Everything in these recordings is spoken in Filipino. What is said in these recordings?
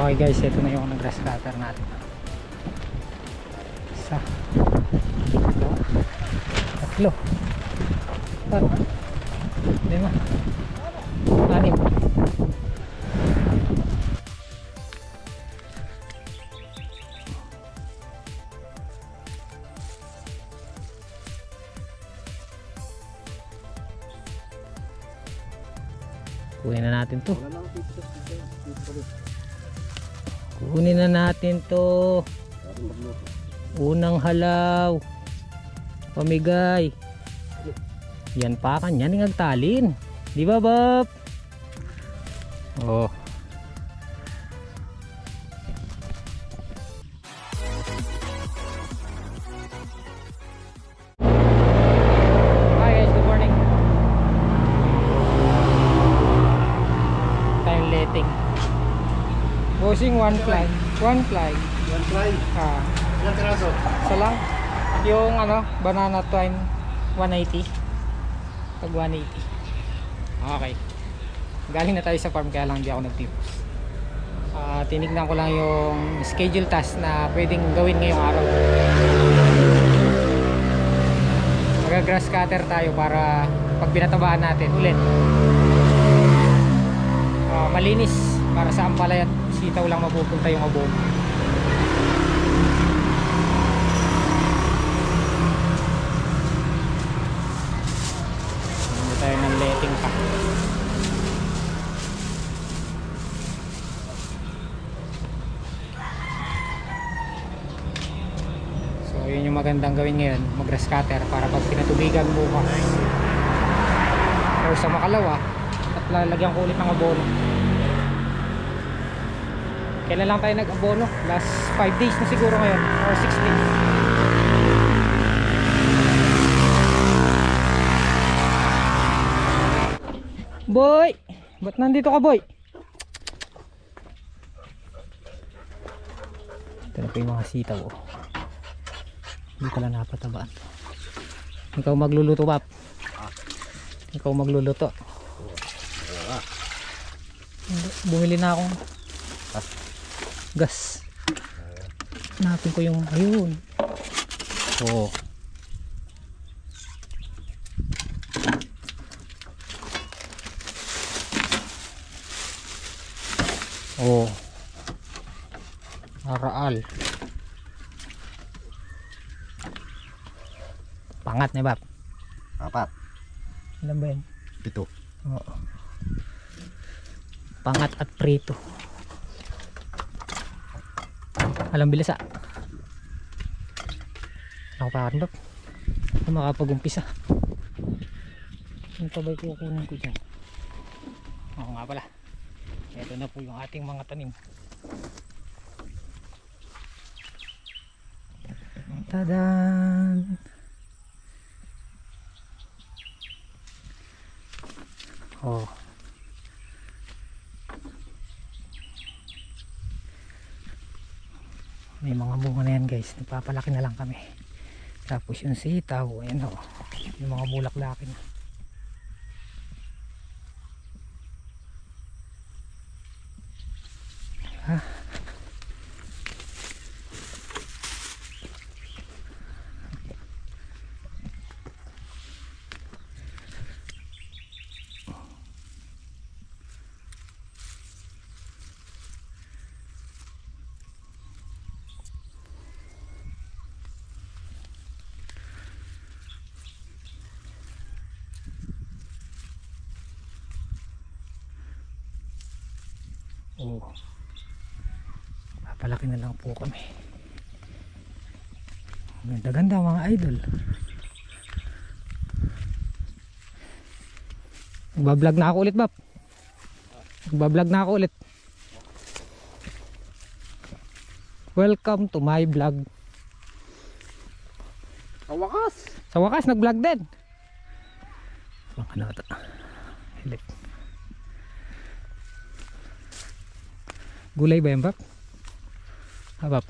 Okay guys, ito na yung grass cutter natin. Isa, dalawa, tatlo, apat, lima, anim. Kunin na natin to. Kunin na natin to. Unang halaw. Pamigay. Yan pa kanya ning agtalin. Di ba, Bab? Oh. Bossing one fly. One fly. Ah. Ilang piraso? Isa lang. Yung ano, banana twine 180. Pag 180. Okay. Galing na tayo sa farm kaya lang di ako nagtipos. Tinignan ko lang yung schedule task na pwedeng gawin ngayong araw. Mag-grass cutter tayo para pag binatabaan natin ulit. Malinis para sa ampalay at sitaw lang mapupunta yung abono. Hindi tayo ng letting pa. So yun yung magandang gawin ngayon, mag-grass cutter para pag pinatubigan bukas or sa makalawa at lalagyan ko ulit ng abono. Kailan lang tayo nag-abono? Last 5 days na siguro ngayon or 6 days. Boy! Ba't nandito ka, boy? Ito na po yung mga sitaw, oh. Hindi pala napatabaan. Ikaw magluluto, Pap. Ikaw magluluto. Bumili na akong gas. Hanapin ko yung ayun. Oh. Oh. Araal. Pangat na, Bap. Apat. Ilan ba yan? 7. Oo. Pangat at prito. Alam bilis ah. Ako pa rin, Bap. Makapag-umpisa. Ano pa ba kukunin ko dyan? Oo nga pala. Ito na po yung ating mga tanim. Tadan! Oh. May mga bunga na yan guys, nagpapalaki na lang kami. Tapos yung sitaw, ayan o, yung mga bulaklaki na. Ha? Oh, papalaki na lang po kami. Ganda-ganda mga idol. Magbablog na ako ulit, Bap. Magbablog na ako ulit. Welcome to my vlog. Sa wakas. Sa wakas, nag-vlog din. Baka na ito. Hilik. Gulay ba yan, Bap? Ha, Bap?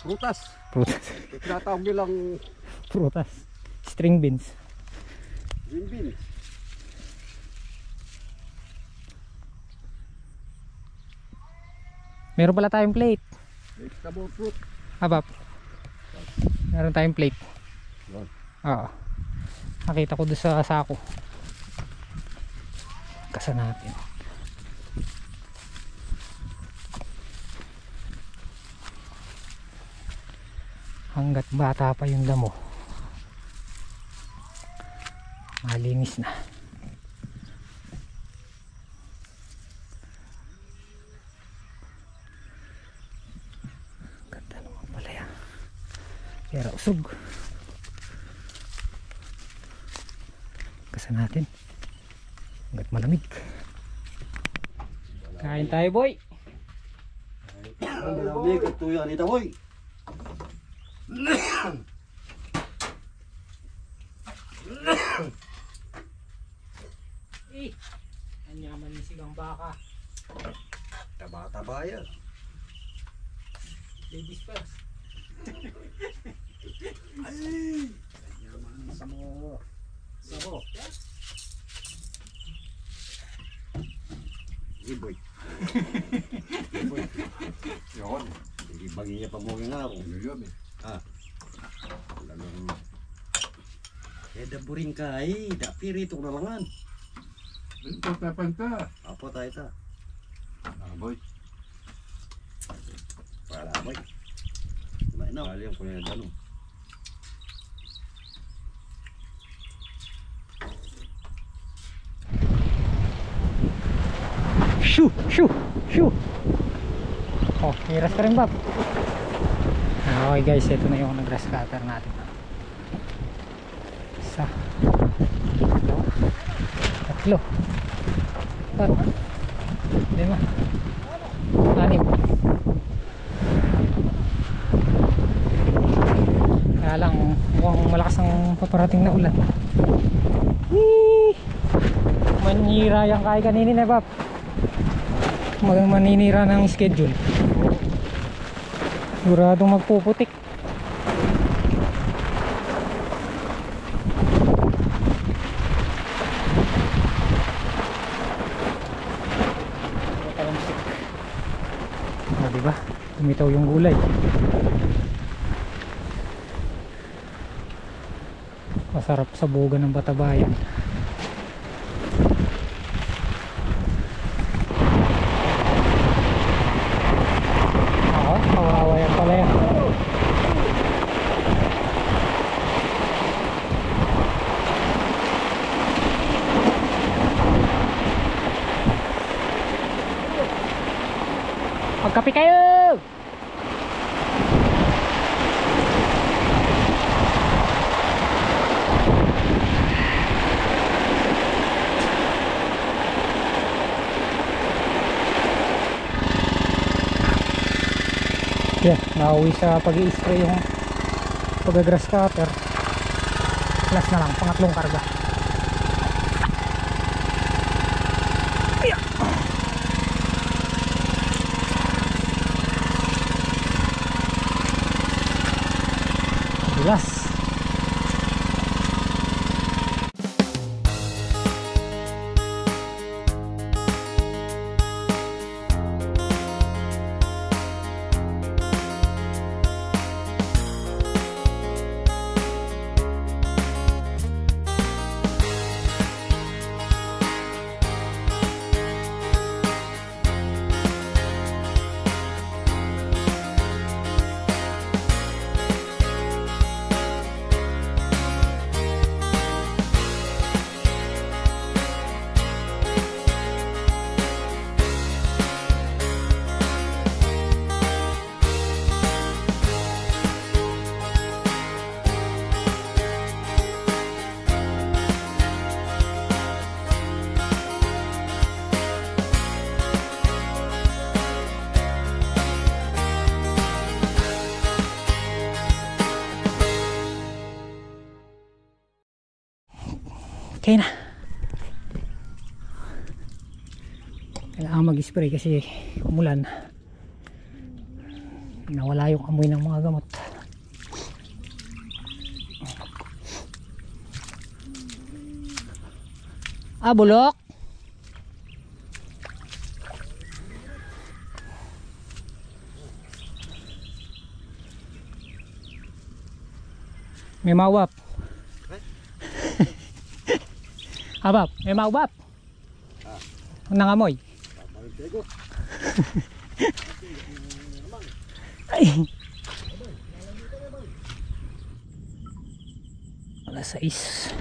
Prutas. Prutas. Tinatawag nilang Prutas. String beans. green beans. Meron pala tayong plate. Vegetable fruit. Abap. Meron tayong plate. Yun. Oo. Nakita ko doon sa sako. Kasa natin. Hanggat bata pa yung damo, malinis na. Ganda naman pala yan. Pero usog. Kasa natin. Hanggat malamig. Kain tayo, boy. Malamig at tuyo nito, boy. Ang yaman ni sigang baka. Taba-taba yan. Ladies first. Ay! Yaman sa mo. Sabo. Hey, boy. Boy. Yun. Hindi bagay niya pamugin nga ako. Yun eh. Ah. Lalong. Eh, daburin ka eh. Dapirito ko na langan. Ito pepenta. Apo tayo ta. Boy. Para boy. Kumain na. Kali ang kuya tanong. Shoo! Shoo! Shoo! Oh, miras ka rin, Bob. Okay guys, ito na yung nag-grass cutter natin. Isa. Tatlo. Tatlo. Lima. Anim. Kaya lang, mukhang malakas ang paparating na ulan. Whee! Manira yung kaya kaninin na, Bob. Maninira ng schedule. Siguradong magpuputik. O, diba? Tumitaw yung gulay. Masarap sa buga ng Batabayan. Kawawa yan pala yan. Magkape kayo! Yan, nauwi sa pag-i-spray yung pag-grass cutter. Last na lang, pangatlong karga. Ayan. Bilas. Okay na. Kailangan mag-spray kasi umulan. Nawala yung amoy ng mga gamot. Ah, bulok. May mawap. Abap, may mawap. Ang nangamoy. Ay. Alas 6.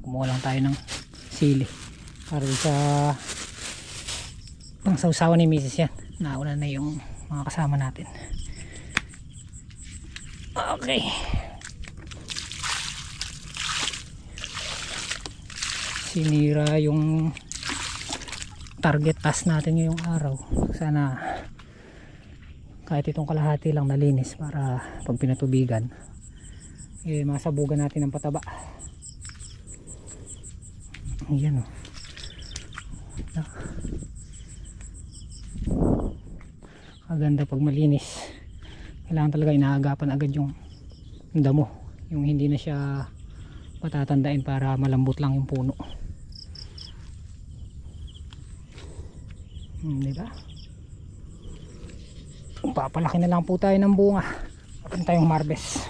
Kumuha lang tayo ng sili para sa pang sausawan ni Mrs. yan. Nauna na yung mga kasama natin. Okay. Sinira yung target task natin ngayong araw. Sana kahit itong kalahati lang nalinis para pag pinatubigan masabugan natin ng pataba. Ayan o. Kaganda pag malinis. Kailangan talaga inaagapan agad yung damo, yung hindi na siya patatandain para malambot lang yung puno. Diba? Papalaki na lang po tayo ng bunga. Kapag tayong harvest.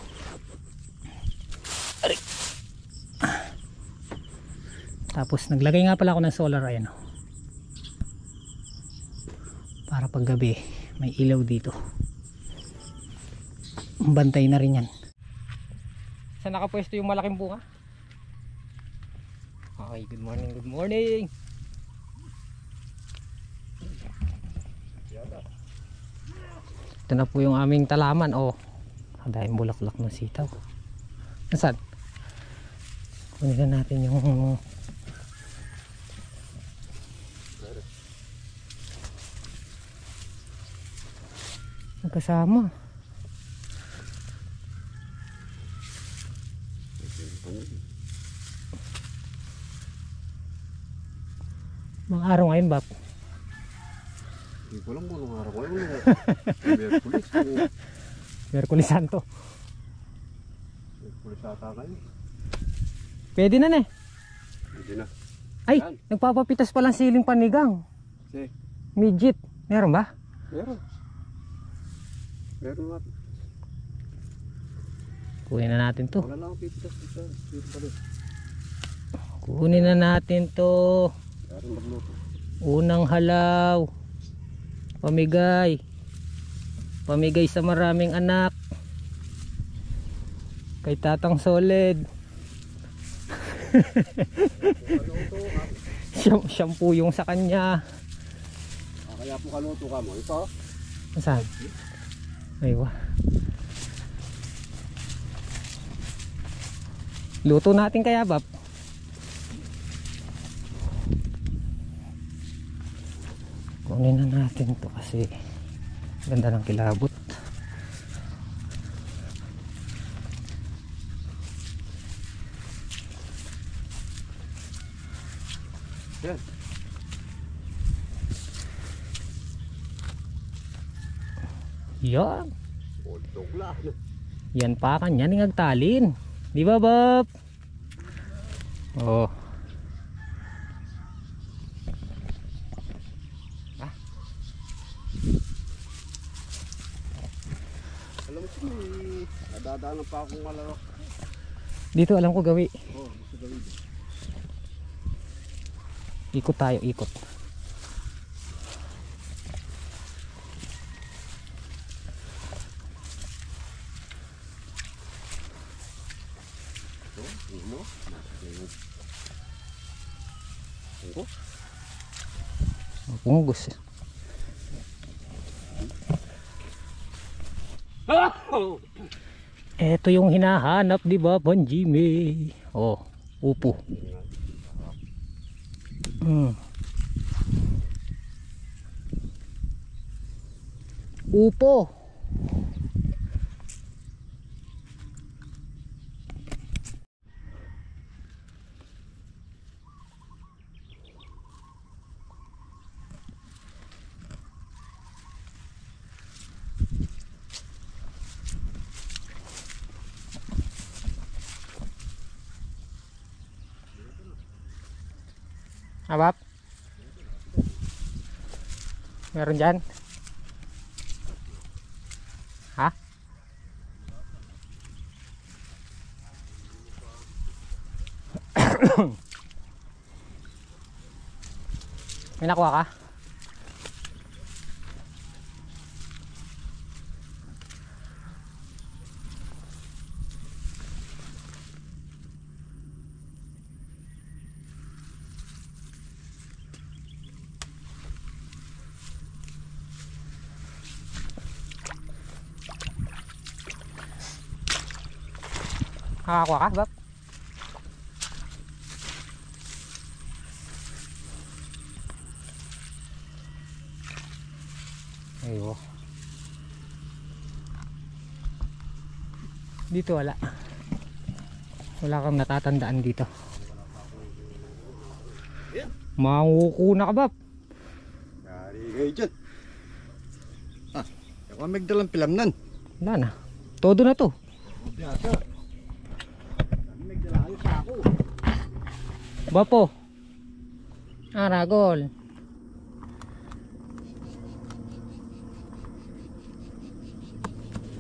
Tapos naglagay nga pala ako ng solar, ayan o, para pag gabi may ilaw dito. Bantay na rin yan. Saan nakapwesto yung malaking bunga? Okay, good morning, good morning. Ito na po yung aming talaman. Oh, dahil bulaklak ng sitaw. Nasaan? Kunin na natin yung kasama. Mga araw ngayon, Bap? Hindi ko lang mo nung araw ngayon. Merkulis. Merkulis Santo. Merkulis ata kayo. Pwede na na eh. Hindi na. Ay, yan. Nagpapapitas palang siling panigang. Si. Midget. Meron ba? Meron. Meron nga. Kunin na natin to. Wala lang pipitas dito. Kunin na natin to. Meron magluto. Unang halaw. Pamigay. Pamigay sa maraming anak. Kay Tatang Solid. Shampoo yung sa kanya. Kaya po kaluto ka mo. Ito. Saan? Aywa. Luto natin kaya, Bap? Kunin na natin to kasi ganda ng kilabot. Yan. Yan. Ultog lang. Yan pa kanya ning agtalin. Di ba, Bap? Oh. Alam mo siya may nadadaanan pa akong malarok. Dito alam ko gawi. Oo, gusto gawin. Ikot tayo, ikot. Punggus. Ito yung hinahanap, di ba, Panjime? Oh, upo. Upo. Abap? Meron dyan? Ha? May nakuha ka? Nakakuha ka, Bap? Ayo. Dito wala. Wala kang natatandaan dito. Manguko na ka, Bap. Yari kayo dyan. Ako ang magdalang pilamnan. Wala na. Todo na to. Biyasa. Magdala kayo sa ako. Bapo. Aragol.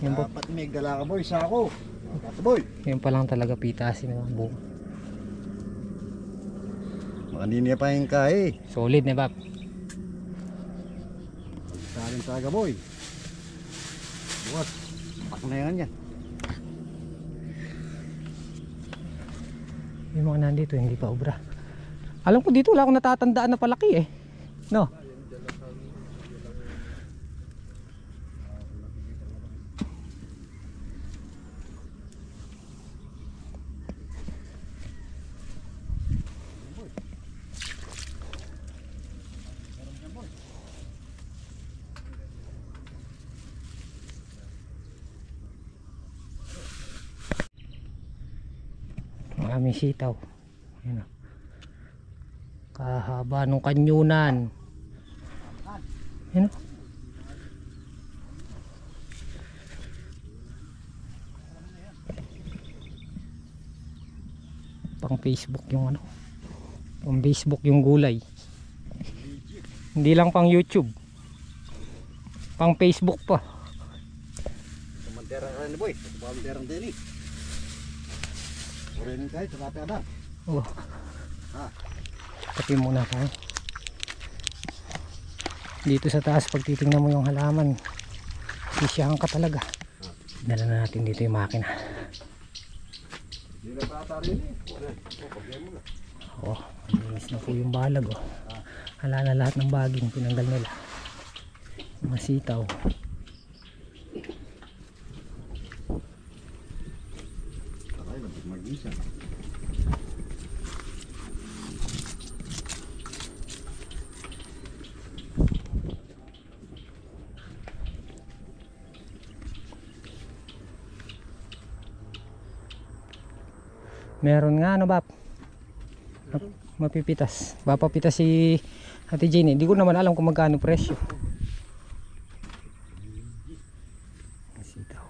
Yan po. Dapat magdala ka boy sa ako. Dapat boy. Yan pa lang talaga pitasin ng buo. Makaninia pa yung kae. Solid na, Bap. Sa akin talaga boy. Bukas. Pak na yan yan. Yung mga nandito hindi pa obra. Alam ko dito wala akong natatandaan na palaki eh. No? Maraming sitaw. Ayan o. Kahaba nung kanyunan. Ayan o. Pang Facebook yung ano. Pang Facebook yung gulay. Hindi lang pang YouTube. Pang Facebook pa. Kumanderang ka rin boy. Kumanderang din eh. Kurenin kayo, tarapi ada. Oh. Tapi muna tayo. Dito sa taas pag titingnan mo yung halaman, sisyahan ka talaga. Dala na natin dito yung makina. Hindi na bata rin eh. Problema na. Oh, malinis na po yung balag oh. Hala na lahat ng baging pinanggal nila. Mga sitaw. Mag-isa. Meron nga ano, Bap? Mapipitas. Papapitas si Ate Jane. Hindi ko naman alam kung magkano presyo. Sitaw.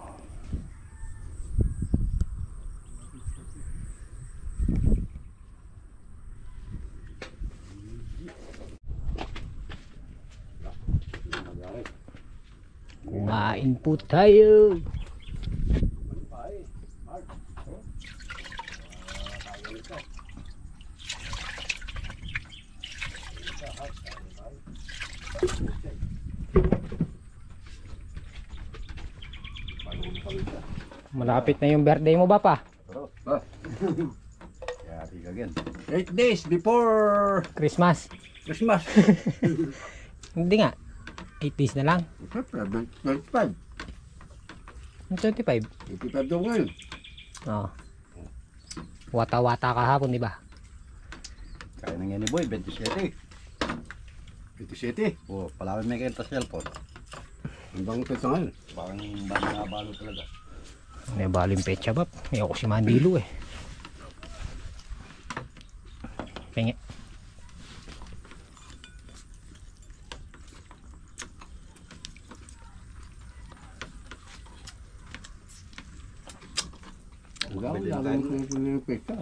Kumain po tayo. Malapit na yung birthday mo, Bapa. Yari ka again. 8 days before Christmas. Christmas. Hindi nga. 8 days na lang. Siyempre, 25. 25. 25 daw ngayon. Oo. Wata-wata kahapon, di ba? Kaya na nga ni boy, 27. 27. O, palawin may kayo sa cellphone. Hanggang pesa ngayon. Parang balo talaga. May balo yung pecha, Bap. May ako si Mandilo eh. Penge. Hanggang lalong ko yung pesa.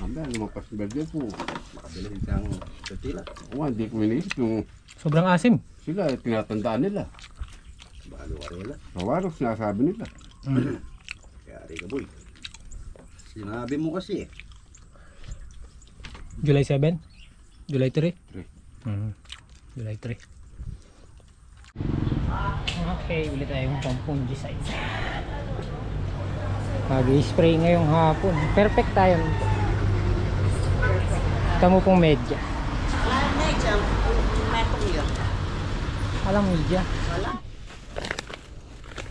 Hanggang lumapas na birthday ko. Makabili din siyang tortilla. Oo, hindi ko inisip yung Sobrang asim. sila, tinatandaan nila. Balo-warela. Mawaros, sinasabi nila. Yari ka boy. Sinabi mo kasi eh. July 7? July 3? 3. July 3. Okay, ulit tayong pang-fungicide. Mag-spray ngayong hapon. Perfect tayo. Tamo pong medya. Medya, metong yun. Alam medya. Wala.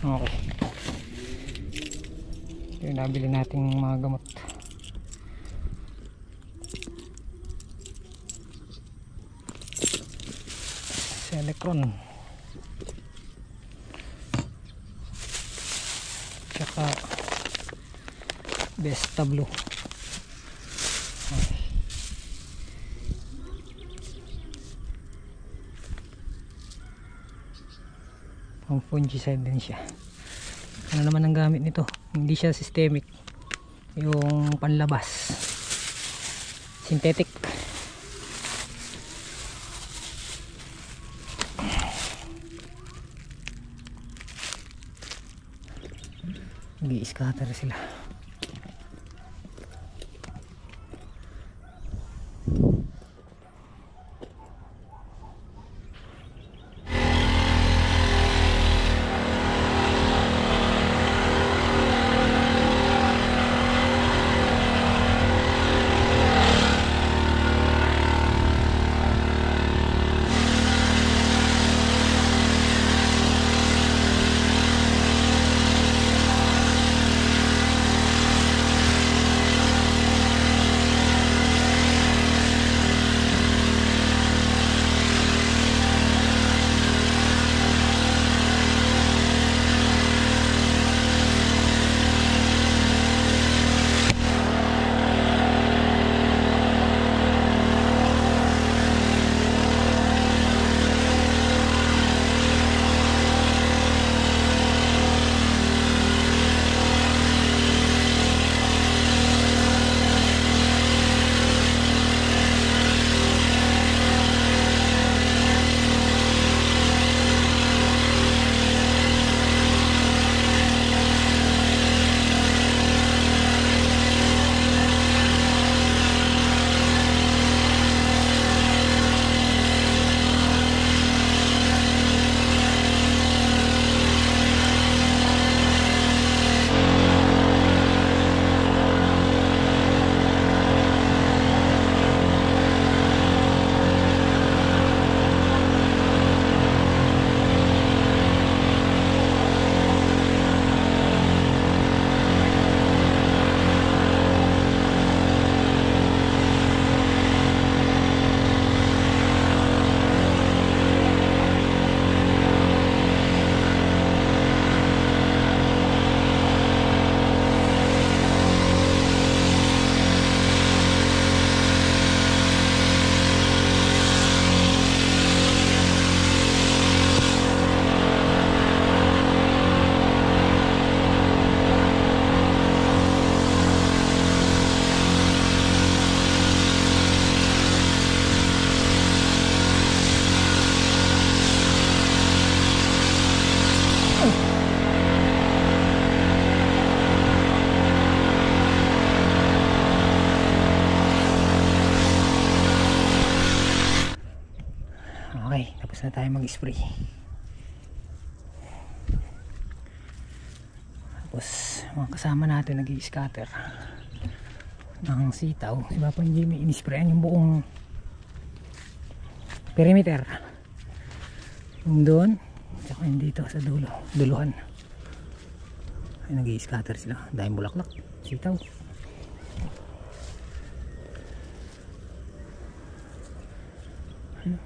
Okay. Yung nabili nating mga gamot. Selecron. Tsaka Besta Blue. Okay. Pang fungicide din siya. Ano naman ang gamit nito? Hindi siya systemic. Yung panlabas. Synthetic. Nag-i-scatter sila. Okay, tapos na tayo mag-spray. Tapos mga kasama natin nag-i-scatter ng sitaw. Si Papa Jimmy in-sprayan yung buong perimeter. Yung doon, tsaka yung dito sa dulo, duluhan. Ay, nag-i-scatter sila. Dahil bulaklak, sitaw. Ano?